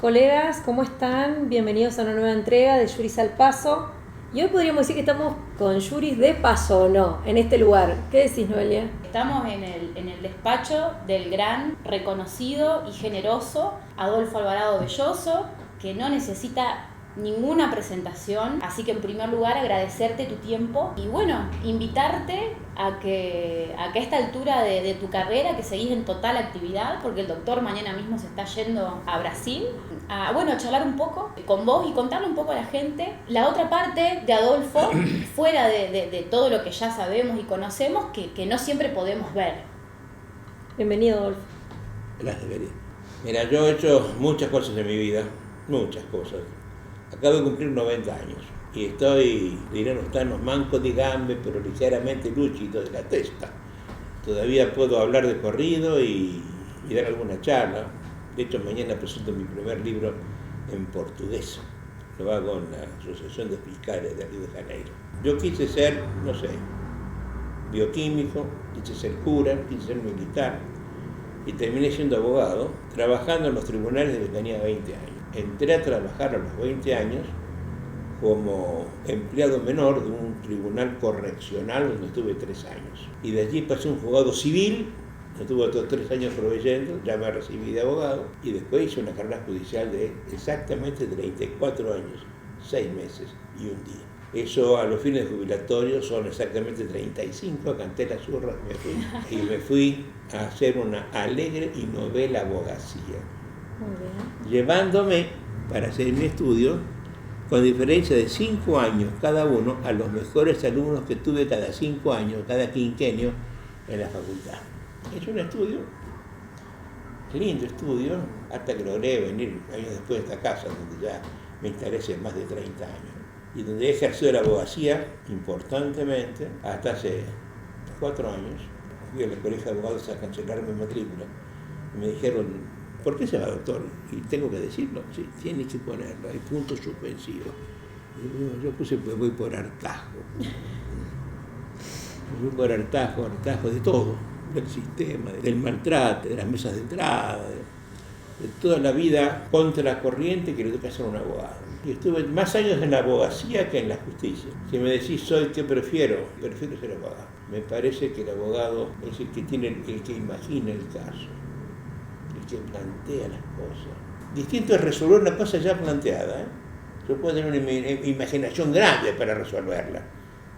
colegas, ¿cómo están? Bienvenidos a una nueva entrega de Yuris al Paso. Y hoy podríamos decir que estamos con Yuris de paso, ¿o no? En este lugar. ¿Qué decís, Noelia? Estamos en el despacho del gran, reconocido y generoso Adolfo Alvarado Belloso, que no necesita ninguna presentación, así que en primer lugar agradecerte tu tiempo y bueno, invitarte a que a esta altura de tu carrera, que seguís en total actividad, porque el doctor mañana mismo se está yendo a Brasil, a charlar un poco con vos y contarle un poco a la gente la otra parte de Adolfo, fuera de todo lo que ya sabemos y conocemos, que no siempre podemos ver. Bienvenido, Adolfo. Gracias, querida. Mira, yo he hecho muchas cosas en mi vida, muchas cosas. Acabo de cumplir 90 años y estoy, dirán los mancos de gambe, pero ligeramente lúcido de la testa. Todavía puedo hablar de corrido y dar alguna charla. De hecho, mañana presento mi primer libro en portugués. Lo hago en la Asociación de Fiscales de Río de Janeiro. Yo quise ser, bioquímico, quise ser cura, quise ser militar y terminé siendo abogado, trabajando en los tribunales desde que tenía 20 años. Entré a trabajar a los 20 años como empleado menor de un tribunal correccional donde estuve 3 años. Y de allí pasé a un juzgado civil, estuve otros 3 años proveyendo, ya me recibí de abogado, y después hice una carrera judicial de exactamente 34 años, 6 meses y un día. Eso a los fines jubilatorios son exactamente 35, canté la zurra y me fui a hacer una alegre y novela abogacía. Muy bien. Llevándome para hacer mi estudio con diferencia de 5 años cada uno a los mejores alumnos que tuve cada 5 años, cada quinquenio en la facultad. Es un estudio, lindo estudio, hasta que logré venir años después de esta casa, donde ya me instalé hace más de 30 años, y donde he ejercido la abogacía importantemente hasta hace 4 años. Fui al colegio de abogados a cancelar mi matrícula y me dijeron: ¿por qué se va, doctor? Y tengo que decirlo, sí, tiene que ponerlo, hay puntos suspensivos. Yo puse, pues voy por hartazgo. Voy por hartazgo de todo, del sistema, del maltrato, de las mesas de entrada, de toda la vida contracorriente que le toca hacer a un abogado. Y estuve más años en la abogacía que en la justicia. Si me decís ¿qué prefiero? Prefiero ser abogado. Me parece que el abogado es el que imagina el caso, que plantea las cosas. Distinto es resolver una cosa ya planteada, ¿eh? Yo puedo tener una imaginación grande para resolverla,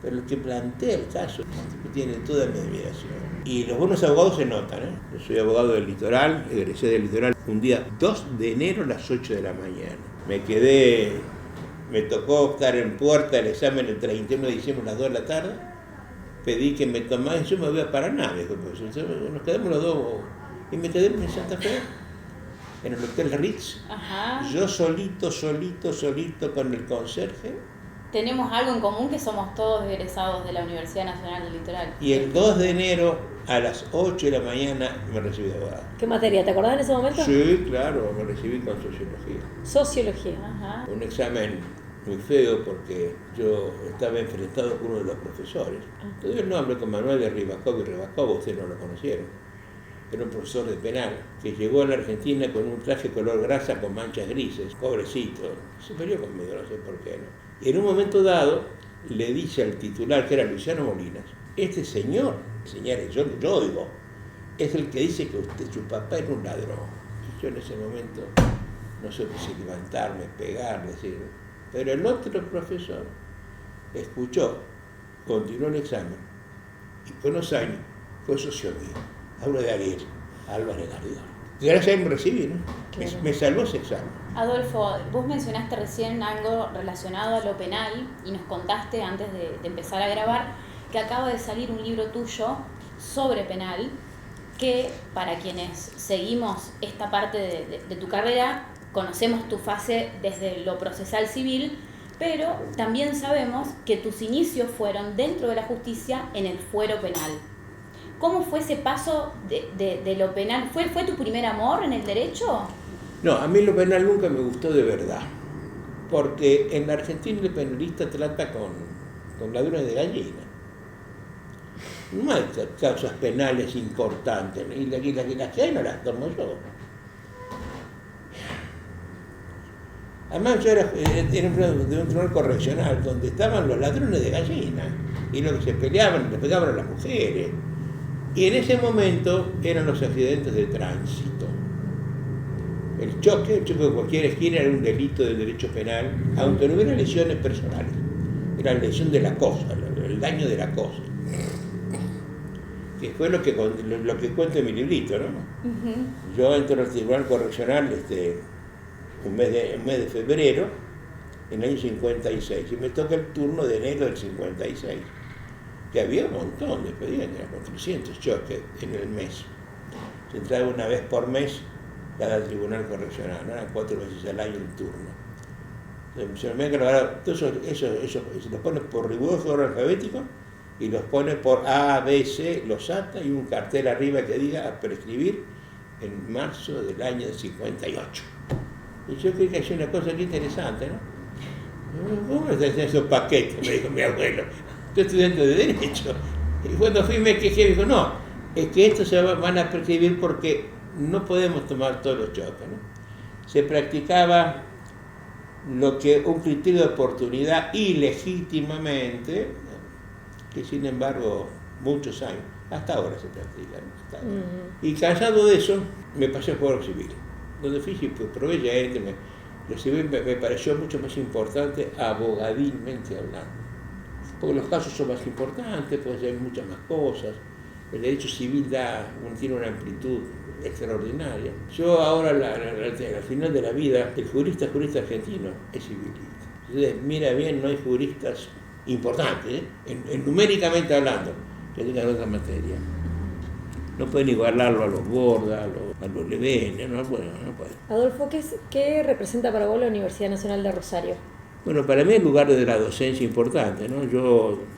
pero el que plantea el caso que tiene toda mi admiración. Y los buenos abogados se notan, ¿eh? Yo soy abogado del Litoral, egresé del Litoral un día 2 de enero a las 8 de la mañana. Me tocó estar en puerta del examen el 31 de diciembre a las 2 de la tarde. Pedí que me tomaran, yo me voy a Paraná, me dijo, pues, nos quedamos los dos. Y me quedé en Santa Fe, en el Hotel Ritz. Ajá. Yo solito con el conserje. Tenemos algo en común, que somos todos egresados de la Universidad Nacional del Litoral. Y el 2 de enero a las 8 de la mañana me recibí de abogado. ¿Qué materia? ¿Te acordás en ese momento? Sí, claro, me recibí con sociología. Sociología. Ajá. Un examen muy feo porque yo estaba enfrentado con uno de los profesores. Te doy el nombre, con Manuel de Ribacov y Ribacov, ustedes no lo conocieron. Era un profesor de penal que llegó a la Argentina con un traje color grasa con manchas grises, pobrecito, se peleó conmigo, no sé por qué, ¿no? Y en un momento dado le dice al titular, que era Luciano Molinas: este señor, señores, yo oigo, es el que dice que su papá era un ladrón. Y yo en ese momento no supe si levantarme, pegar, decir. Pero el otro profesor escuchó, continuó el examen y con los años fue socio mío. Hablo de Ariel Álvarez Garrido. Gracias a él me recibí, ¿no? Claro. Me salvó ese examen. Adolfo, vos mencionaste recién algo relacionado a lo penal y nos contaste antes de empezar a grabar que acaba de salir un libro tuyo sobre penal, que para quienes seguimos esta parte de tu carrera, conocemos tu fase desde lo procesal civil, pero también sabemos que tus inicios fueron dentro de la justicia en el fuero penal. ¿Cómo fue ese paso de lo penal? ¿Fue tu primer amor en el derecho? No, a mí lo penal nunca me gustó de verdad, porque en la Argentina el penalista trata con ladrones de gallina. No hay causas penales importantes, y las que hay no las tomo yo. Además yo era de un tribunal correccional donde estaban los ladrones de gallina y los que se peleaban, les pegaban a las mujeres. Y en ese momento eran los accidentes de tránsito. El choque de cualquier esquina era un delito de derecho penal, aunque no hubiera lesiones personales. Era la lesión de la cosa, el daño de la cosa. Que fue lo que cuento en mi librito, ¿no? Uh-huh. Yo entro al tribunal correccional un mes de febrero, en el año 56, y me toca el turno de enero del 56, que había un montón de expedientes, eran 300 choques en el mes. Se entraba una vez por mes cada tribunal correccional, ¿no? Eran 4 veces al año el turno. Entonces, eso los pone por riguroso orden alfabético y los pone por A, B, C, los ata y un cartel arriba que diga a prescribir en marzo del año 58. Y yo creo que hay una cosa aquí interesante, ¿no? ¿Cómo se hacen esos paquetes? Me dijo mi abuelo. Soy estudiante de Derecho. Y cuando fui me quejé, me dijo, no, es que estos se van a prescribir porque no podemos tomar todos los choques, ¿no? Se practicaba lo que un criterio de oportunidad ilegítimamente, que sin embargo muchos años, hasta ahora se practica, ¿no? Uh-huh. Y cansado de eso, me pasé al Poder Civil, donde fui y probé ya lo civil me pareció mucho más importante abogadilmente hablando, porque los casos son más importantes, pueden ser muchas más cosas, el derecho civil tiene una amplitud extraordinaria. Yo ahora, al final de la vida, el jurista argentino es civilista. Entonces, mira bien, no hay juristas importantes, numéricamente hablando, que tengan otra materia. No pueden igualarlo a los Borda, a los Levene, no pueden. Adolfo, ¿qué representa para vos la Universidad Nacional de Rosario? Bueno, para mí es un lugar de la docencia importante, ¿no?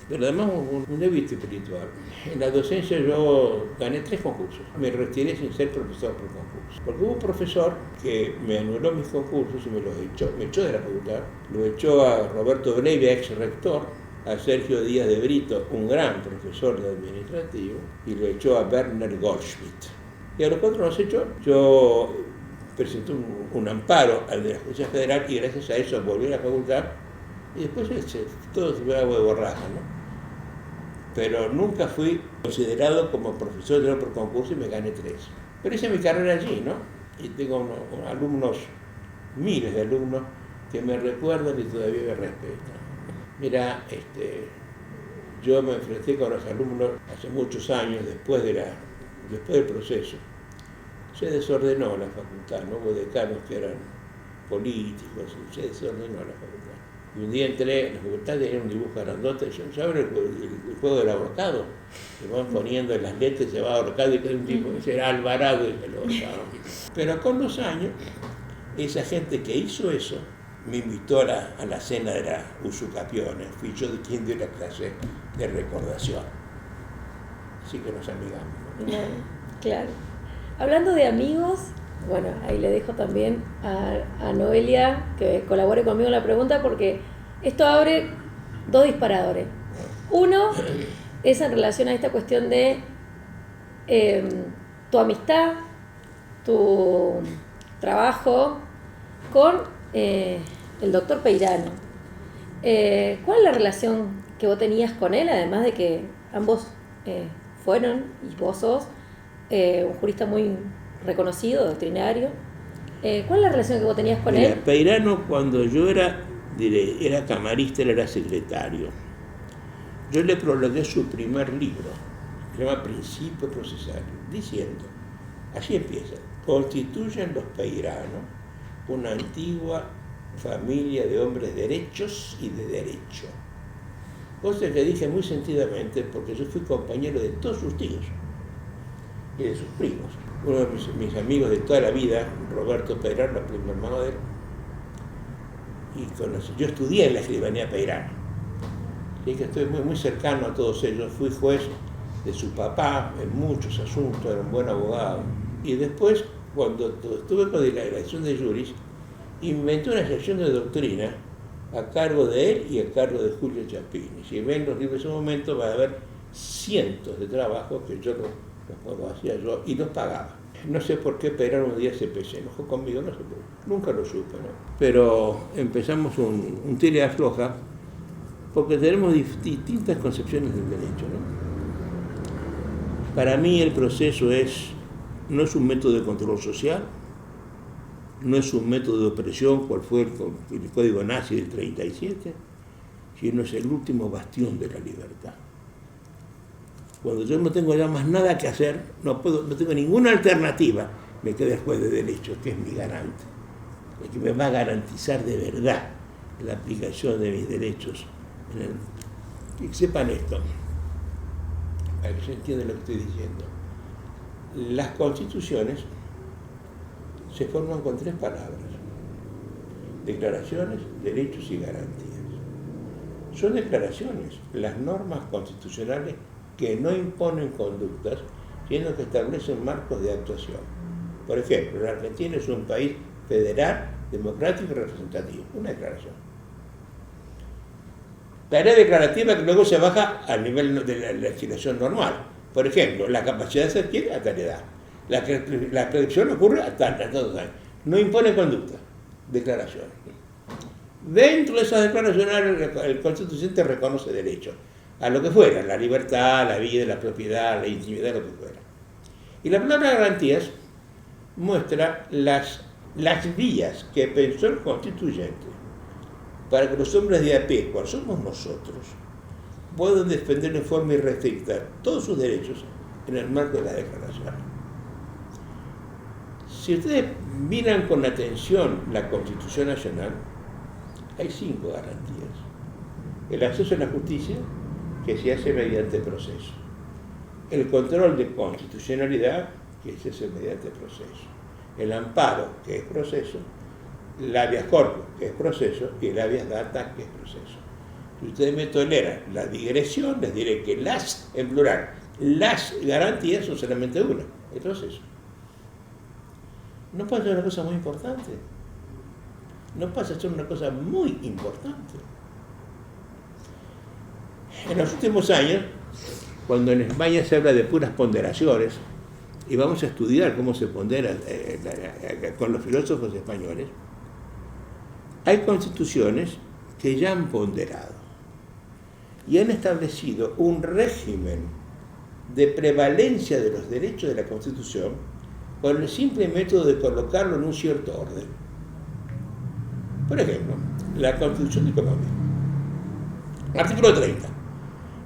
Pero además un débito espiritual. En la docencia yo gané 3 concursos. Me retiré sin ser profesor por concurso. Porque hubo un profesor que me anuló mis concursos y me echó de la facultad. Lo echó a Roberto Brevia, ex rector, a Sergio Díaz de Brito, un gran profesor de administrativo, y lo echó a Werner Goldschmidt. Y a los 4 nos echó. Yo presenté un amparo al de la Justicia Federal y gracias a eso volví a la facultad y después todo se fue agua de borraja, ¿no? Pero nunca fui considerado como profesor de por concurso y me gané 3. Pero hice mi carrera allí, ¿no? Y tengo alumnos, miles de alumnos que me recuerdan y todavía me respetan. Mira, yo me enfrenté con los alumnos hace muchos años, después del proceso. Se desordenó la facultad, no hubo decanos que eran políticos, se desordenó la facultad. Y un día entré, la facultad tenía un dibujo grandote, ¿saben el juego del ahorcado? Se van poniendo en las letras, se va ahorcado y queda un tipo, ese era Alvarado y se lo ahorcaba. Pero con los años, esa gente que hizo eso, me invitó a la cena de la Usucapione, fui yo de quien dio la clase de recordación. Así que nos amigamos, ¿no? Claro. Hablando de amigos, bueno, ahí le dejo también a Noelia que colabore conmigo en la pregunta porque esto abre 2 disparadores. Uno es en relación a esta cuestión de tu amistad, tu trabajo con el doctor Peirano. ¿Cuál es la relación que vos tenías con él, además de que ambos fueron, y vos sos, un jurista muy reconocido, doctrinario? ¿Cuál es la relación que vos tenías con él? Peirano, cuando yo era camarista, él era secretario. Yo le prologué su primer libro, se llama Principio Procesal, diciendo, así empieza: constituyen los Peirano una antigua familia de hombres derechos y de derecho. Cosa que dije muy sentidamente porque yo fui compañero de todos sus tíos y de sus primos. Uno de mis amigos de toda la vida, Roberto Peirano, primo hermano de él, y yo estudié en la escribanía Peirano, así que estoy muy, muy cercano a todos ellos. Fui juez de su papá en muchos asuntos, era un buen abogado. Y después, cuando estuve con la elección de juris, inventé una sección de doctrina a cargo de él y a cargo de Julio Chapini. Si ven los libros de ese momento, va a haber cientos de trabajos que yo los hacía yo y los pagaba. No sé por qué Peirano un día se enojó conmigo, no sé, nunca lo supe, ¿no? Pero empezamos un tira y afloja porque tenemos distintas concepciones del derecho, ¿no? Para mí el proceso no es un método de control social, no es un método de opresión, cual fue el código nazi del 37, sino es el último bastión de la libertad. Cuando yo no tengo ya más nada que hacer, no tengo ninguna alternativa, me queda el juez de derecho, que es mi garante, el que me va a garantizar de verdad la aplicación de mis derechos. Y sepan esto, para que se entienda lo que estoy diciendo. Las constituciones se forman con 3 palabras: declaraciones, derechos y garantías. Son declaraciones, las normas constitucionales que no imponen conductas, sino que establecen marcos de actuación. Por ejemplo, la Argentina es un país federal, democrático y representativo. Una declaración. Tarea declarativa que luego se baja al nivel de la legislación normal. Por ejemplo, la capacidad se adquiere a tal edad. La prescripción ocurre a tantos años. No impone conducta. Declaración. Dentro de esas declaraciones, el constituyente reconoce derechos a lo que fuera, la libertad, la vida, la propiedad, la intimidad, lo que fuera. Y la palabra garantías muestra las vías que pensó el constituyente para que los hombres de a pie, cual somos nosotros, puedan defender en forma irrestricta todos sus derechos en el marco de la declaración. Si ustedes miran con atención la Constitución Nacional, hay 5 garantías. El acceso a la justicia, que se hace mediante proceso. El control de constitucionalidad, que se hace mediante proceso. El amparo, que es proceso. El habeas corpus, que es proceso. Y el habeas data, que es proceso. Si ustedes me toleran la digresión, les diré que en plural, las garantías son solamente una, el proceso. No pasa una cosa muy importante. No pasa a ser una cosa muy importante. En los últimos años, cuando en España se habla de puras ponderaciones, y vamos a estudiar cómo se pondera con los filósofos españoles, hay constituciones que ya han ponderado y han establecido un régimen de prevalencia de los derechos de la Constitución con el simple método de colocarlo en un cierto orden. Por ejemplo, la Constitución de Colombia. Artículo 30.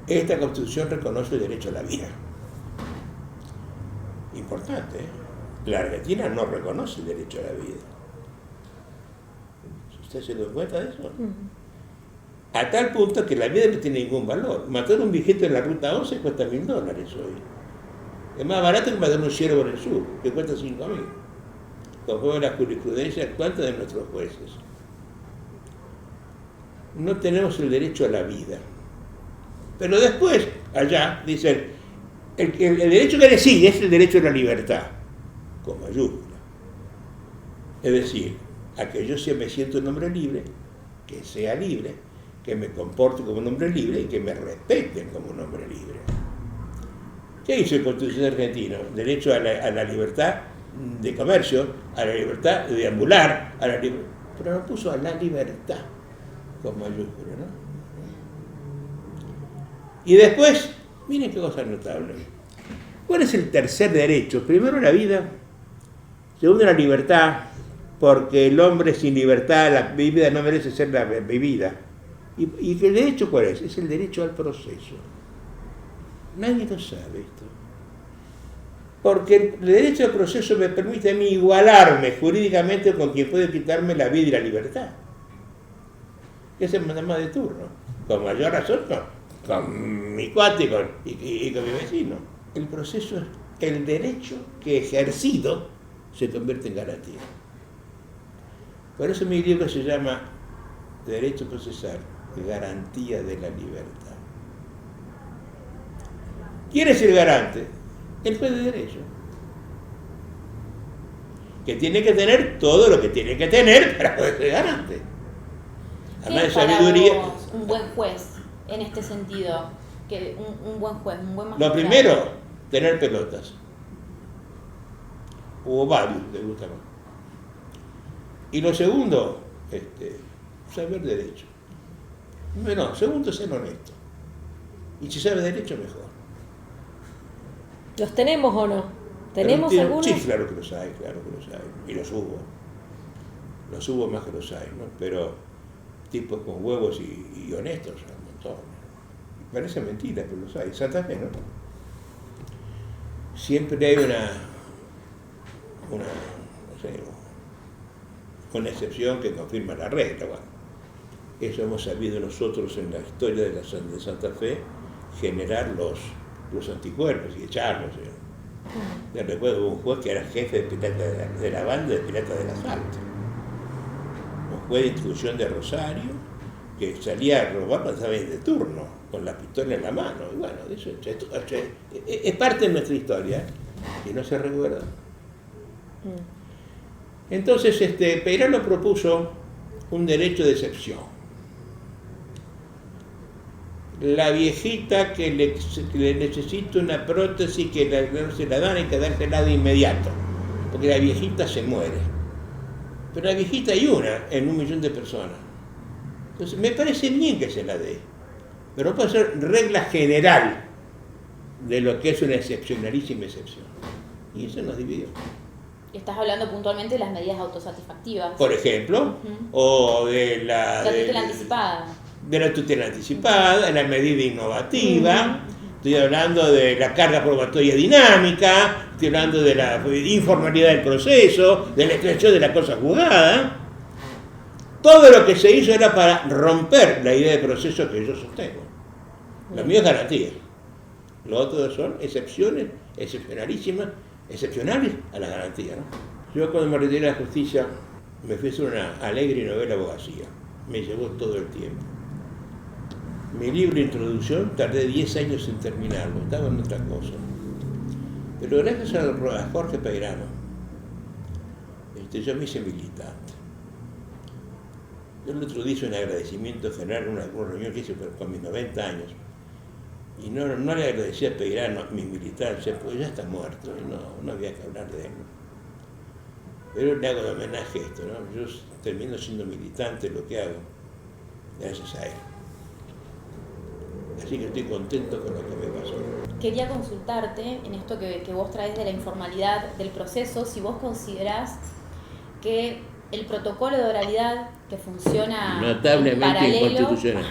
Esta Constitución reconoce el derecho a la vida. Importante, ¿eh? La Argentina no reconoce el derecho a la vida. ¿Usted se dio cuenta de eso? A tal punto que la vida no tiene ningún valor. Matar un viejito en la ruta 11 cuesta $1.000 hoy. Es más barato que matar un ciervo en el sur, que cuesta 5.000. Conforme la jurisprudencia actual de nuestros jueces. No tenemos el derecho a la vida. Pero después, allá, dicen, el derecho que le sigue es el derecho a la libertad, con mayúscula. Es decir, a que yo me siento un hombre libre, que sea libre, que me comporte como un hombre libre y que me respeten como un hombre libre. ¿Qué hizo el Constitución argentino? Derecho a la libertad de comercio, a la libertad de deambular, pero no puso a la libertad con mayúscula, ¿no? Y después, miren qué cosa notable. ¿Cuál es el tercer derecho? Primero, la vida. Segundo, la libertad, porque el hombre sin libertad, la vida no merece ser vivida. ¿Y el derecho cuál es? Es el derecho al proceso. Nadie lo sabe esto. Porque el derecho al proceso me permite a mí igualarme jurídicamente con quien puede quitarme la vida y la libertad. Que es el mandamás de turno. Con mayor razón con mi cuate y con mi vecino. El proceso es el derecho que ejercido se convierte en garantía. Por eso mi libro se llama Derecho Procesal, Garantía de la Libertad. ¿Quién es el garante? El juez de derecho. Que tiene que tener todo lo que tiene que tener para poder ser garante. Además de sabiduría. Un buen juez, en este sentido, que un buen juez, un buen magistrado. Lo primero, tener pelotas. o varios le gusta más. Y lo segundo, saber derecho. No, segundo, ser honesto. Y si sabe derecho, mejor. ¿Los tenemos o no? ¿Tenemos algunos? Sí, claro que los hay. Y los hubo. Los hubo más que los hay, ¿no? Pero tipos con huevos y honestos, un montón. Parece mentira, pero los hay. Santa Fe, ¿no? Siempre hay una excepción que confirma la regla. Bueno, eso hemos sabido nosotros en la historia de Santa Fe, generar los anticuerpos y echarlos. Yo recuerdo un juez que era jefe de la banda de Piratas del Asalto. Un juez de instrucción de Rosario que salía a robar cuando estaba de turno, con la pistola en la mano. Y bueno, eso es parte de nuestra historia y no se recuerda. Entonces, Peirano propuso un derecho de excepción. La viejita que le necesita una prótesis que no se la dan, hay que dársela de inmediato, porque la viejita se muere. Pero la viejita hay una en 1 millón de personas. Entonces, me parece bien que se la dé, pero no puede ser regla general de lo que es una excepcionalísima excepción. Y eso nos dividió. Estás hablando puntualmente de las medidas autosatisfactivas. Por ejemplo, o de la tutela anticipada. De la tutela anticipada, de la medida innovativa, estoy hablando de la carga probatoria dinámica, estoy hablando de la informalidad del proceso, de la extensión de la cosa juzgada. Todo lo que se hizo era para romper la idea de proceso que yo sostengo. Lo mío es garantía. Lo otro son excepciones, excepcionalísimas, excepcionales a la garantía, ¿no? Yo cuando me retiré de la justicia me fui a hacer una alegre y novela abogacía. Me llevó todo el tiempo. Mi libro de introducción tardé 10 años en terminarlo, estaba en otra cosa. Pero gracias a Jorge Peirano, yo me hice militante. Yo el otro día hice un agradecimiento general en una reunión que hice con mis 90 años. Y no le agradecía a Peirano mi militancia, porque ya está muerto, y no había que hablar de él. Pero le hago de homenaje a esto, ¿no? Yo termino siendo militante, lo que hago, gracias a él. Así que estoy contento con lo que me pasó. Quería consultarte en esto que vos traes de la informalidad del proceso, si vos considerás que el protocolo de oralidad que funciona notablemente paralelo, inconstitucional.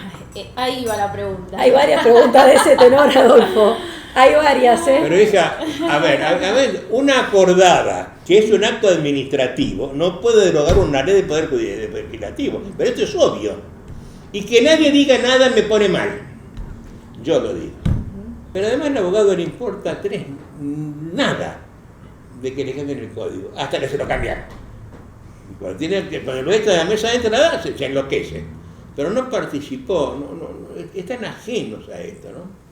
Ahí va la pregunta. Hay varias preguntas de ese tenor, Adolfo. Hay varias, ¿eh? Pero hija, a ver, una acordada, que es un acto administrativo, no puede derogar una ley de poder legislativo. Pero esto es obvio. Y que nadie diga nada me pone mal. Yo lo digo. Pero además al abogado le importa nada de que le cambien el código, hasta que se lo cambian. Cuando lo echa de la mesa de entrada se enloquece. Pero no participó, están ajenos a esto, ¿no?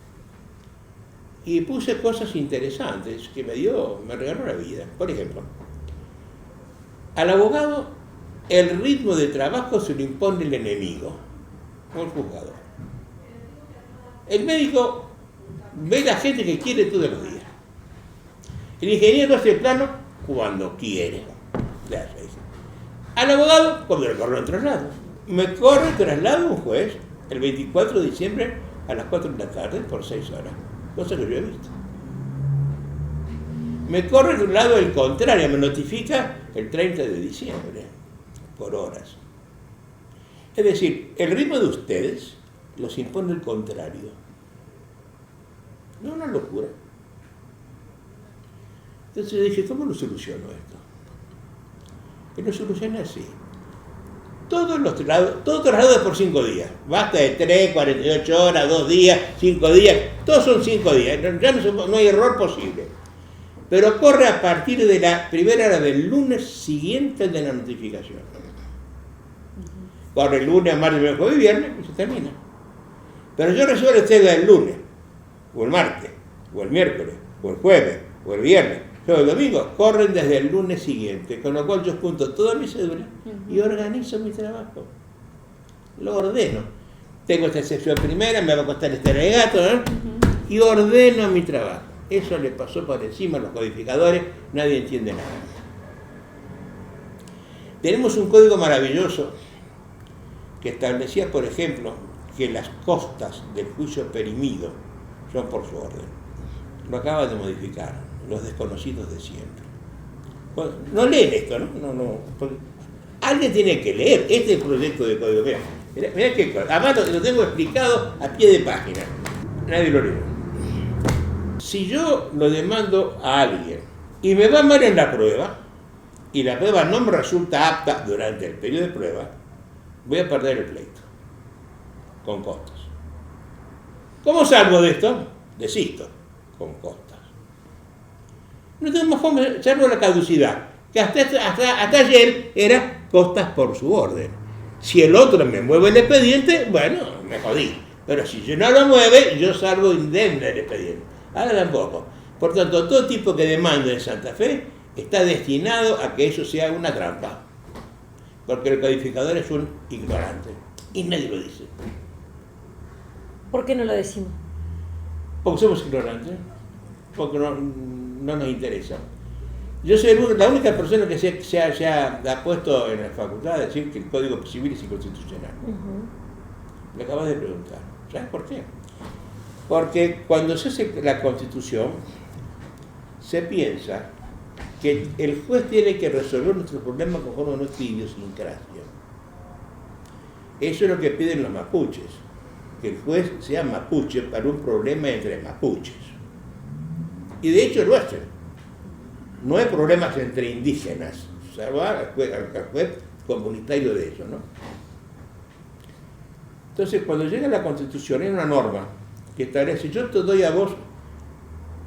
Y puse cosas interesantes que me regaló la vida. Por ejemplo, al abogado el ritmo de trabajo se lo impone el enemigo, no el juzgador. El médico ve la gente que quiere todos los días. El ingeniero hace el plano cuando quiere. Al abogado, cuando le corre el traslado. Me corre el traslado un juez el 24 de diciembre a las 4 de la tarde por 6 horas. Cosa que yo he visto. Me corre el traslado el contrario, me notifica el 30 de diciembre por horas. Es decir, el ritmo de ustedes los impone el contrario. No, una locura. Entonces yo dije, ¿cómo lo soluciono esto? Y lo solucioné así. Todos los traslados por 5 días. Basta de 3, 48 horas, 2 días, 5 días. Todos son 5 días. Ya no hay error posible. Pero corre a partir de la primera hora del lunes siguiente de la notificación. Corre el lunes, martes, miércoles y viernes y se termina. Pero yo resuelvo el texto del lunes, o el martes, o el miércoles, o el jueves, o el viernes. El domingo corren desde el lunes siguiente, con lo cual yo junto toda mi cédula y organizo mi trabajo. Lo ordeno. Tengo esta excepción primera, me va a costar este regato, ¿no? Y ordeno mi trabajo. Eso le pasó por encima a los codificadores, nadie entiende nada. Tenemos un código maravilloso que establecía, por ejemplo, que las costas del juicio perimido son por su orden. Lo acaban de modificar, los desconocidos de siempre. Bueno, no leen esto, ¿no? Alguien tiene que leer este proyecto de código. Mirá qué cosa. Además lo tengo explicado a pie de página. Nadie lo lee. Si yo lo demando a alguien y me va mal en la prueba, y la prueba no me resulta apta durante el periodo de prueba, voy a perder el pleito, con costas. ¿Cómo salgo de esto? Desisto, con costas. No tengo más forma, salvo la caducidad, que hasta ayer era costas por su orden. Si el otro me mueve el expediente, bueno, me jodí. Pero si yo no lo mueve, yo salgo indemne del expediente. Ahora tampoco. Por tanto, todo tipo que demanda en Santa Fe está destinado a que eso sea una trampa. Porque el codificador es un ignorante. Y nadie lo dice. ¿Por qué no lo decimos? Porque somos ignorantes. Porque no nos interesa. Yo soy la única persona que se ha puesto en la facultad a decir que el Código Civil es inconstitucional. Me acabas de preguntar. ¿Sabes por qué? Porque cuando se hace la Constitución, se piensa que el juez tiene que resolver nuestros problemas conforme a nuestra idiosincrasia. Eso es lo que piden los mapuches, que el juez sea mapuche para un problema entre mapuches. Y de hecho lo hacen. No hay problemas entre indígenas, salvo al juez comunitario de eso, ¿no? Entonces, cuando llega la Constitución, hay una norma que establece: yo te doy a vos,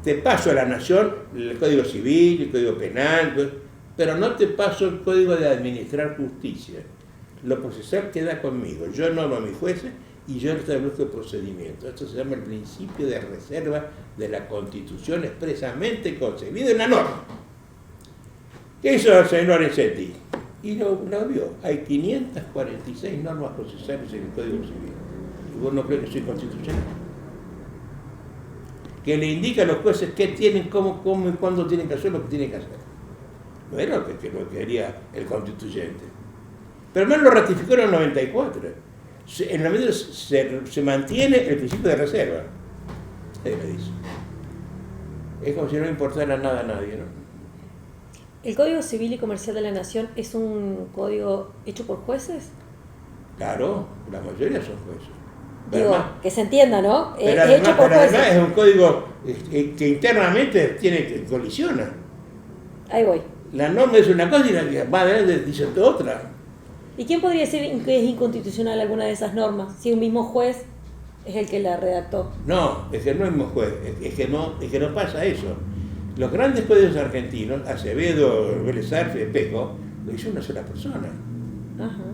te paso a la nación el Código Civil, el Código Penal, pero no te paso el Código de Administrar Justicia. Lo procesal queda conmigo. Yo nombro a mis jueces y yo establezco el procedimiento. Esto se llama el principio de reserva de la Constitución, expresamente concebido en la norma. ¿Qué hizo el señor Lorenzetti? Y lo vio. Hay 546 normas procesales en el Código Civil. ¿Y vos no crees que soy constitucional? Que le indica a los jueces qué tienen, cómo y cuándo tienen que hacer lo que tienen que hacer. No era lo que quería el constituyente. Pero además lo ratificó en el 94. En el 94 se mantiene el principio de reserva. Ahí me dice. Es como si no le importara nada a nadie, ¿no? ¿El Código Civil y Comercial de la Nación es un código hecho por jueces? Claro, la mayoría son jueces. Digo, además, que se entienda, ¿no? Pero además es un código que internamente colisiona. Ahí voy. La norma es una cosa y la que va adelante dice otra. ¿Y quién podría decir que es inconstitucional alguna de esas normas? Si un mismo juez es el que la redactó. No, es que no es el mismo juez, es que no pasa eso. Los grandes códigos argentinos, Acevedo, Vélez Arfield, Espejo, lo hizo una sola persona. Ajá.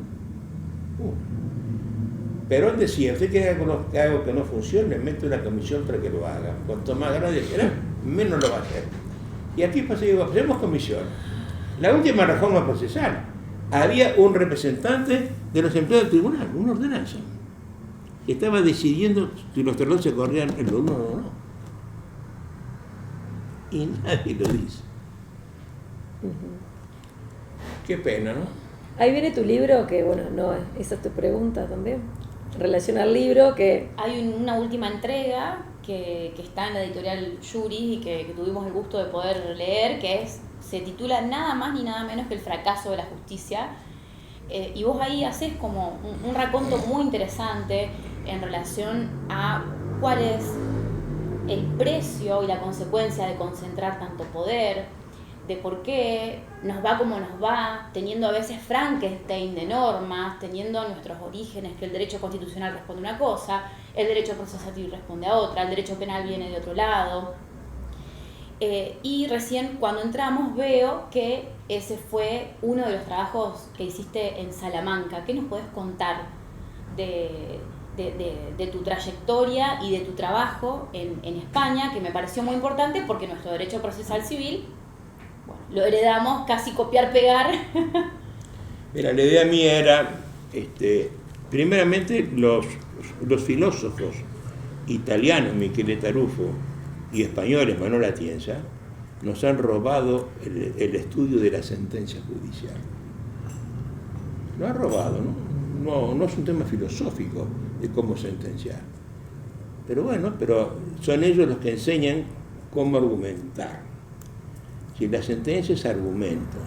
Perón decía: usted quiere algo que no funcione, mete una comisión para que lo haga. Cuanto más grande será, menos lo va a hacer. Y aquí pasa, digo, hacemos comisión. La última reforma procesal, había un representante de los empleados del tribunal, una ordenanza, que estaba decidiendo si los terrenos se corrían en lo uno o no. Y nadie lo dice. Qué pena, ¿no? Ahí viene tu libro, que bueno, no, esa es tu pregunta también. En relación al libro, que... Hay una última entrega que está en la editorial Yuri y que tuvimos el gusto de poder leer, que se titula nada más ni nada menos que El fracaso de la justicia. Y vos ahí haces como un raconto muy interesante en relación a cuál es el precio y la consecuencia de concentrar tanto poder, de por qué nos va como nos va, teniendo a veces Frankenstein de normas, teniendo nuestros orígenes, que el derecho constitucional responde a una cosa, el derecho procesativo responde a otra, el derecho penal viene de otro lado. Y recién cuando entramos veo que ese fue uno de los trabajos que hiciste en Salamanca. ¿Qué nos podés contar de tu trayectoria y de tu trabajo en España, que me pareció muy importante porque nuestro derecho procesal civil, bueno, lo heredamos casi copiar-pegar? Mira, la idea mía era, primeramente, los filósofos italianos, Michele Tarufo y españoles, Manuel Atienza, nos han robado el estudio de la sentencia judicial. Lo han robado, ¿no? No es un tema filosófico de cómo sentenciar. Pero bueno, son ellos los que enseñan cómo argumentar. Si la sentencia es argumento,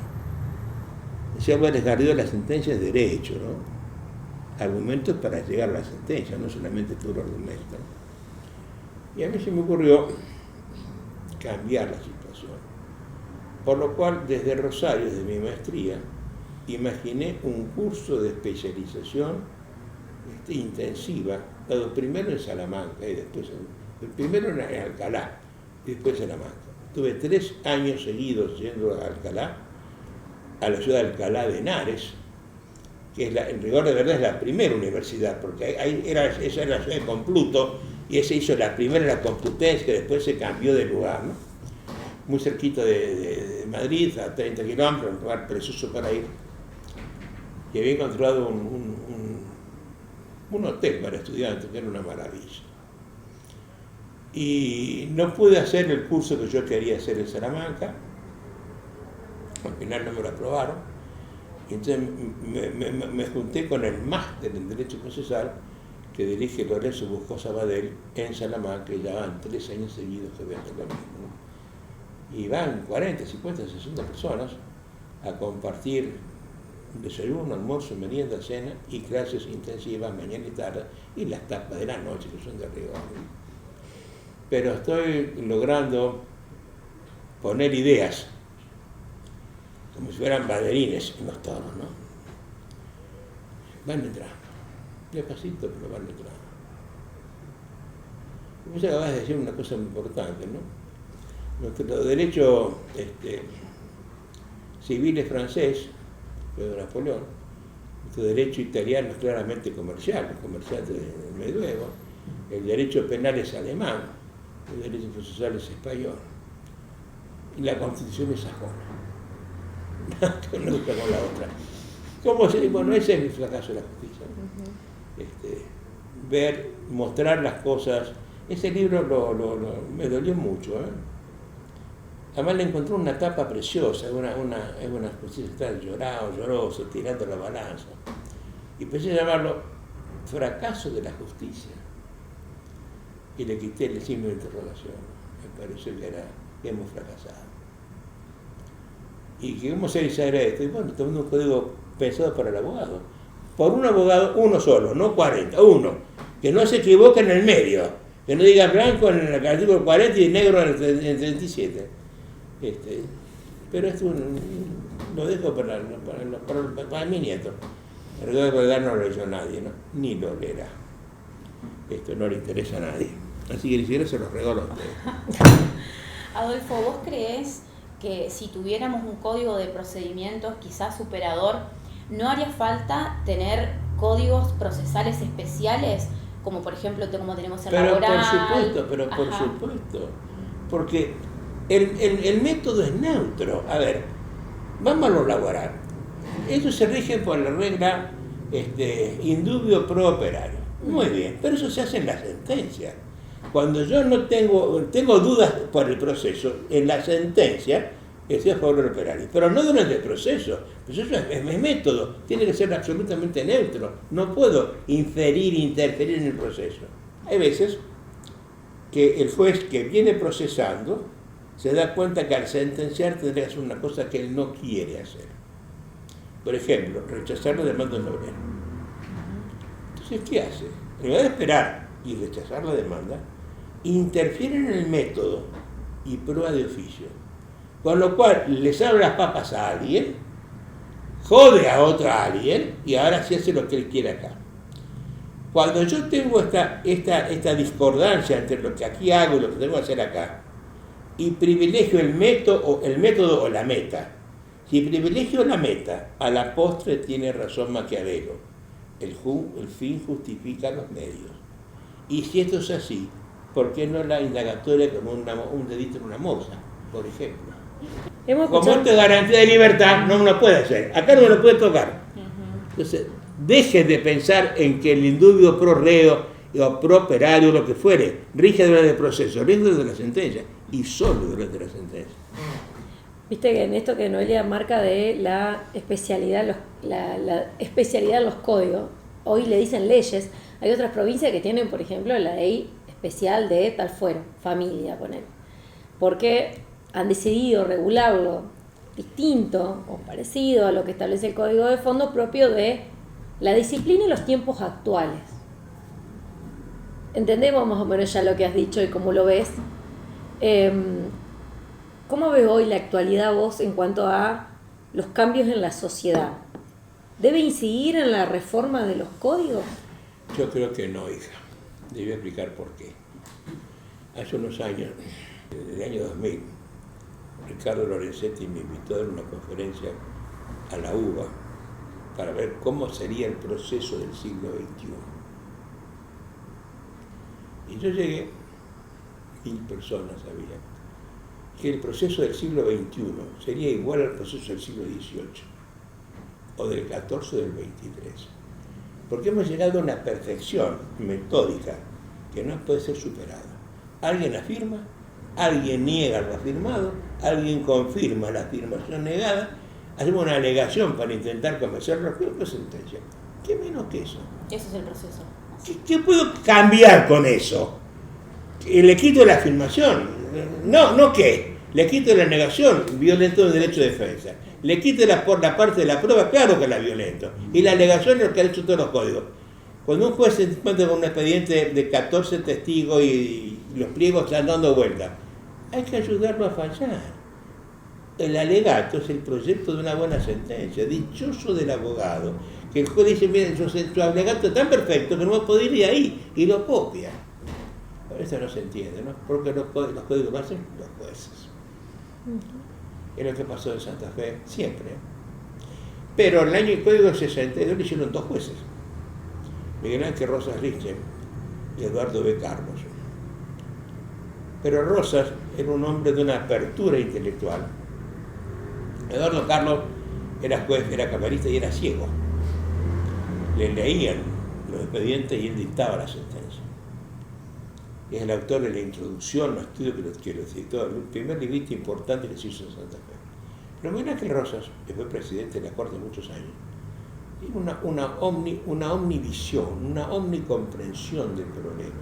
decía Álvarez Garrido, la sentencia es derecho, ¿no? Argumento es para llegar a la sentencia, no solamente puro argumento. Y a mí se me ocurrió cambiar la situación. Por lo cual, desde Rosario, desde mi maestría, imaginé un curso de especialización intensiva, dado primero en Salamanca y después primero en Alcalá y después en Salamanca. Tuve 3 años seguidos yendo a Alcalá, a la ciudad de Alcalá de Henares, que es en rigor de verdad es la primera universidad, porque esa era la ciudad de Compluto, y ese hizo la primera, la Complutense, que después se cambió de lugar, ¿no? Muy cerquita de Madrid, a 30 kilómetros, un lugar precioso para ir. Y había encontrado un hotel para estudiantes, que era una maravilla. Y no pude hacer el curso que yo quería hacer en Salamanca, al final no me lo aprobaron, y entonces me junté con el máster en Derecho Procesal que dirige Lorenzo Buscó Sabadell en Salamanca, y ya van 3 años seguidos que voy a hacer lo mismo, ¿no? Y van 40, 50, 60 personas a compartir desayuno, almuerzo, merienda, cena y clases intensivas mañana y tarde, y las tapas de la noche que son de rigor. Pero estoy logrando poner ideas como si fueran banderines en los toros, ¿no? Van entrando, despacito, pero van entrando. Vos acabas de decir una cosa muy importante, ¿no? Nuestro derecho civil es francés, de Napoleón. Nuestro derecho italiano es claramente comercial del medioevo. El derecho penal es alemán, el derecho procesal es español. Y la Constitución es sajona. No gusta con la otra. ¿Cómo se dice? Bueno, ese es el fracaso de la justicia, ¿no? Mostrar las cosas. Ese libro me dolió mucho, ¿eh? Además le encontré una tapa preciosa, es una justicia que está lloroso, tirando la balanza. Y empecé a llamarlo fracaso de la justicia. Y le quité el signo de interrogación. Me pareció que hemos fracasado. ¿Y cómo se dice esto? Y bueno, tomando un código pensado para el abogado. Por un abogado, uno solo, no 40, uno. Que no se equivoque en el medio. Que no diga blanco en el artículo 40 y negro en el 37. Pero esto lo dejo para mi nieto. El regalo de verdad no lo leyó nadie, ¿no? Ni lo leerá. Esto no le interesa a nadie. Así que ni siquiera se los regalo a ustedes. Adolfo, ¿vos creés que si tuviéramos un código de procedimientos quizás superador, no haría falta tener códigos procesales especiales? Como por ejemplo, como tenemos el laboral. Por supuesto. Porque el método es neutro. A ver, vamos a lo laboral. Ellos se rigen por la regla indubio pro operario. Muy bien, pero eso se hace en la sentencia. Cuando yo no tengo dudas por el proceso, en la sentencia estoy a favor del operario, pero no durante el proceso. El proceso es método, tiene que ser absolutamente neutro. No puedo interferir en el proceso. Hay veces que el juez que viene procesando se da cuenta que al sentenciar tendría que hacer una cosa que él no quiere hacer. Por ejemplo, rechazar la demanda del obrero. Entonces, ¿qué hace? En lugar de esperar y rechazar la demanda, interfiere en el método y prueba de oficio. Con lo cual, les abre las papas a alguien, jode a otro alguien y ahora sí hace lo que él quiere acá. Cuando yo tengo esta discordancia entre lo que aquí hago y lo que tengo que hacer acá, y privilegio el método o la meta, si privilegio la meta, a la postre tiene razón Maquiavelo. El fin justifica los medios. Y si esto es así, ¿por qué no la indagatoria con un dedito en una morsa, por ejemplo? Como esto es garantía de libertad, no me lo puede hacer. Acá no me lo puede tocar. Entonces, dejen de pensar en que el indubio pro reo o properario, lo que fuere, rige durante el proceso, rige durante la sentencia, y solo durante la sentencia. Viste que en esto que Noelia marca de la especialidad, la especialidad de los códigos, hoy le dicen leyes, hay otras provincias que tienen, por ejemplo, la ley especial de tal fuero, familia, poner, porque han decidido regularlo distinto o parecido a lo que establece el código de fondo propio de la disciplina y los tiempos actuales. Entendemos más o menos ya lo que has dicho y cómo lo ves. ¿Cómo ves hoy la actualidad vos en cuanto a los cambios en la sociedad? ¿Debe incidir en la reforma de los códigos? Yo creo que no, hija. Te voy a explicar por qué. Hace unos años, en el año 2000, Ricardo Lorenzetti me invitó a dar una conferencia a la UBA para ver cómo sería el proceso del siglo XXI. Y yo llegué, 1000 personas había, que el proceso del siglo XXI sería igual al proceso del siglo XVIII, o del XIV o del XXIII. Porque hemos llegado a una perfección metódica que no puede ser superada. Alguien afirma, alguien niega lo afirmado, alguien confirma la afirmación negada, hacemos una alegación para intentar convencerlo, pero sentencia. ¿Qué menos que eso? Eso es el proceso. ¿Qué puedo cambiar con eso? ¿Le quito la afirmación? No, ¿qué? Le quito la negación, violento el derecho de defensa. Le quito la parte de la prueba, claro que la violento. Y la alegación es lo que han hecho todos los códigos. Cuando un juez se encuentra con un expediente de 14 testigos y los pliegos están dando vueltas, hay que ayudarlo a fallar. El alegato es el proyecto de una buena sentencia, dichoso del abogado, que el juez dice, miren, su alegato es tan perfecto que no puedo ir ahí, y lo copia. Pero eso no se entiende, ¿no? Porque los códigos lo hacen los jueces. Es lo que pasó en Santa Fe, siempre. Pero el año código del 62 le hicieron 2 jueces, Miguel Ángel Rosas Richter y Eduardo B. Carlos. Pero Rosas era un hombre de una apertura intelectual. Eduardo Carlos era juez, era camarista y era ciego. Le leían los expedientes y él dictaba la sentencia. Es el autor de la introducción, los estudios que lo citó, el primer librito importante que se hizo en Santa Fe. Pero Miguel Ángel Rosas, que fue presidente de la Corte muchos años, tiene una omnivisión, una omnicomprensión del problema.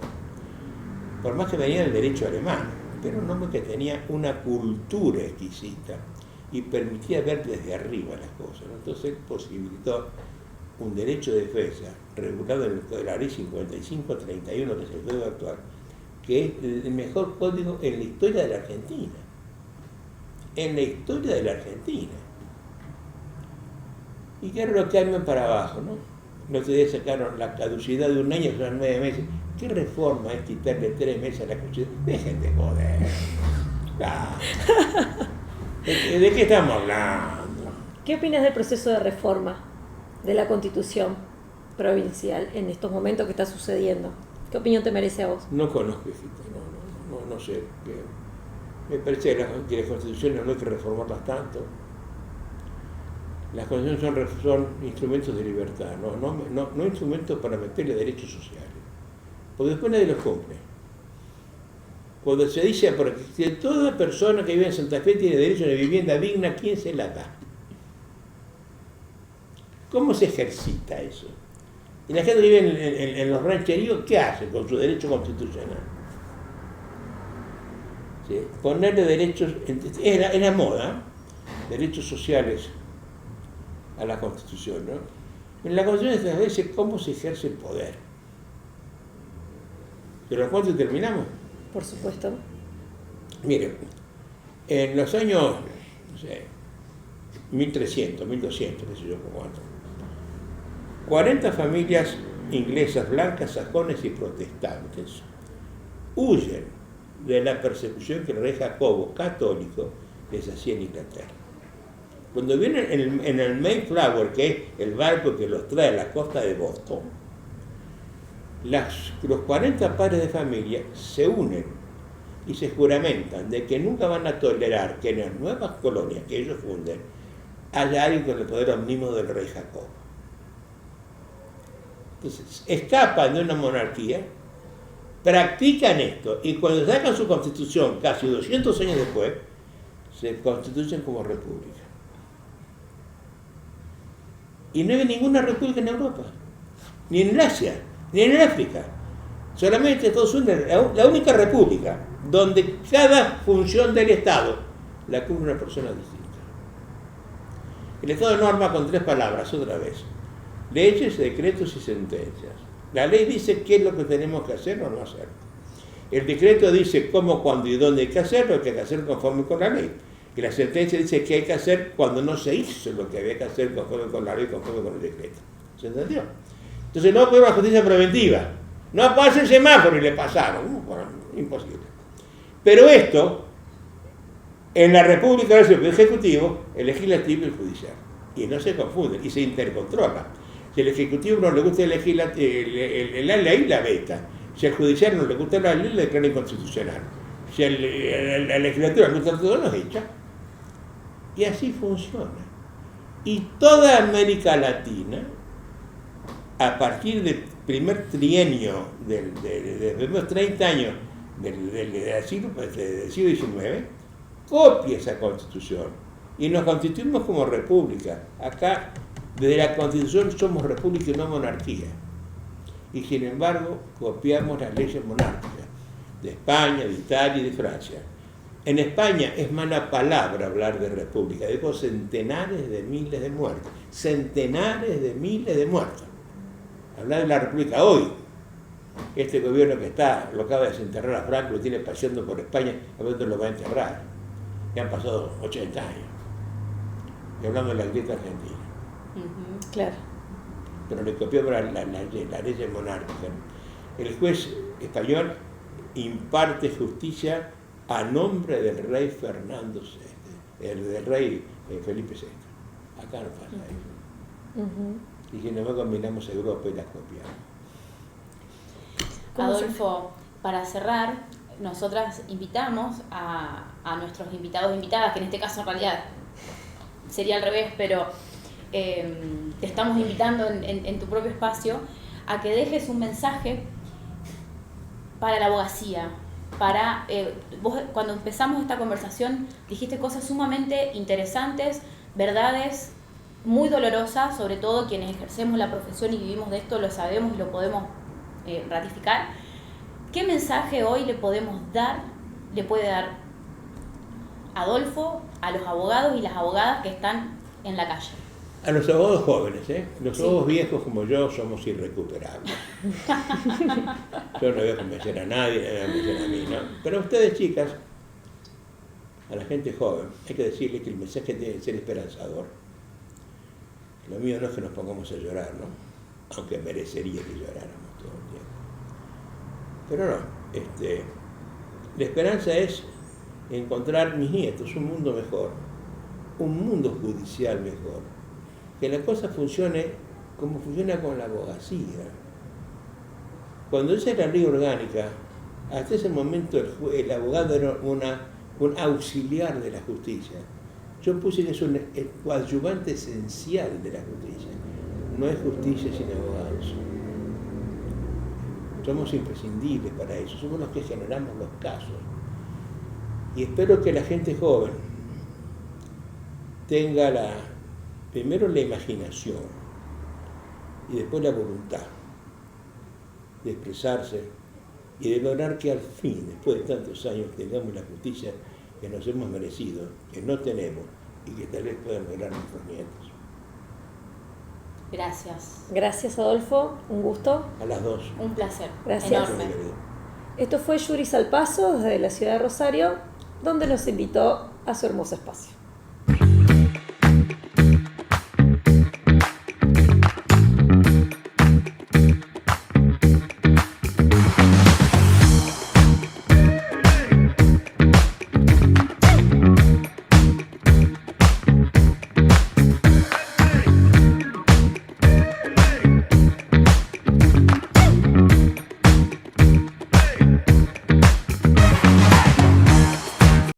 Por más que venía del derecho alemán, pero un hombre que tenía una cultura exquisita y permitía ver desde arriba las cosas, ¿no? Entonces él posibilitó un derecho de defensa regulado en la ley 5531, que es el código actual, que es el mejor código en la historia de la Argentina. En la historia de la Argentina. Y que ahora lo cambian para abajo, ¿no? El otro día sacaron la caducidad de un año, son 9 meses. ¿Qué reforma es quitarle 3 meses a la Constitución? Dejen de joder. Ah. ¿De qué estamos hablando? ¿Qué opinas del proceso de reforma de la Constitución provincial en estos momentos que está sucediendo? ¿Qué opinión te merece a vos? No conozco, hijita, no sé. Me parece que las constituciones no hay que reformarlas tanto. Las constituciones son instrumentos de libertad, no instrumentos para meterle derechos sociales. Porque después nadie los cumple. Cuando se dice que toda persona que vive en Santa Fe tiene derecho a una vivienda digna, ¿quién se la da? ¿Cómo se ejercita eso? Y la gente que vive en los rancheríos, ¿qué hace con su derecho constitucional? ¿Sí? Ponerle derechos, es la moda, derechos sociales a la Constitución, ¿no? En la Constitución se dice cómo se ejerce el poder. ¿Pero cuánto terminamos? Por supuesto. Mire, en los años, no sé, 1300, 1200, qué sé yo, cuánto, 40 familias inglesas, blancas, sajones y protestantes huyen de la persecución que el rey Jacobo, católico, les hacía en Inglaterra. Cuando vienen en el Mayflower, que es el barco que los trae a la costa de Boston, los 40 padres de familia se unen y se juramentan de que nunca van a tolerar que en las nuevas colonias que ellos funden haya alguien con el poder omnímodo del rey Jacobo. Entonces, escapan de una monarquía practican esto y cuando sacan su constitución, casi 200 años después, se constituyen como república. Y no hay ninguna república en Europa, ni en Asia, ni en África. Solamente Estados Unidos, la única república donde cada función del Estado la cubre una persona distinta. El Estado norma con 3 palabras, otra vez: leyes, decretos y sentencias. La ley dice qué es lo que tenemos que hacer o no hacer. El decreto dice cómo, cuándo y dónde hay que hacerlo, hay que hacer conforme con la ley. Y la sentencia dice qué hay que hacer cuando no se hizo lo que había que hacer conforme con la ley, conforme con el decreto. ¿Se entendió? Entonces no puede haber justicia preventiva. No pasa el semáforo y le pasaron. Bueno, imposible. Pero esto, en la República es el Ejecutivo, el Legislativo y el Judicial. Y no se confunden y se intercontrolan. Si al Ejecutivo no le gusta la ley, la veta. Si al Judicial no le gusta la ley, la declara inconstitucional. Si a la Legislatura no le gusta todo, nos echa. Y así funciona. Y toda América Latina, a partir del primer trienio, de los primeros 30 años del siglo XIX, copia esa constitución. Y nos constituimos como república. Acá, desde la constitución, somos república y no monarquía. Y sin embargo, copiamos las leyes monárquicas de España, de Italia y de Francia. En España es mala palabra hablar de república, dejó centenares de miles de muertos. Centenares de miles de muertos. Hablar de la república hoy. Este gobierno que está, lo acaba de desenterrar a Franco, lo tiene paseando por España, a ver dónde lo va a enterrar. Ya han pasado 80 años. Y hablando de la grieta argentina. Claro. Pero le copiamos la ley monárquica. El juez español imparte justicia a nombre del rey Fernando VI, del rey Felipe VI. Acá no pasa eso. Y si no combinamos Europa y las copiamos. Adolfo, para cerrar, nosotras invitamos a nuestros invitados e invitadas, que en este caso en realidad sería al revés, pero te estamos invitando en tu propio espacio a que dejes un mensaje para la abogacía. Vos cuando empezamos esta conversación dijiste cosas sumamente interesantes, verdades muy dolorosas, sobre todo quienes ejercemos la profesión y vivimos de esto lo sabemos y lo podemos ratificar. ¿Qué mensaje hoy le puede dar Adolfo a los abogados y las abogadas que están en la calle? A los abogados jóvenes, los abogados viejos como yo somos irrecuperables. Yo no voy a convencer a nadie, no voy a convencer a mí, ¿no? Pero a ustedes, chicas, a la gente joven, hay que decirle que el mensaje debe ser esperanzador. Lo mío no es que nos pongamos a llorar, ¿no? Aunque merecería que lloráramos todo el tiempo. Pero no, la esperanza es encontrar mis nietos un mundo mejor, un mundo judicial mejor, que la cosa funcione como funciona con la abogacía. Cuando esa era la ley orgánica, hasta ese momento el abogado era un auxiliar de la justicia. Yo puse que es un coadyuvante esencial de la justicia. No es justicia sin abogados. Somos imprescindibles para eso, somos los que generamos los casos. Y espero que la gente joven tenga primero la imaginación y después la voluntad de expresarse y de lograr que al fin, después de tantos años, tengamos la justicia que nos hemos merecido, que no tenemos y que tal vez puedan lograr nuestros nietos. Gracias. Gracias, Adolfo. Un gusto. A las 2. Un placer. Gracias. Enorme. Esto fue Yuris al Paso desde la ciudad de Rosario, donde nos invitó a su hermoso espacio.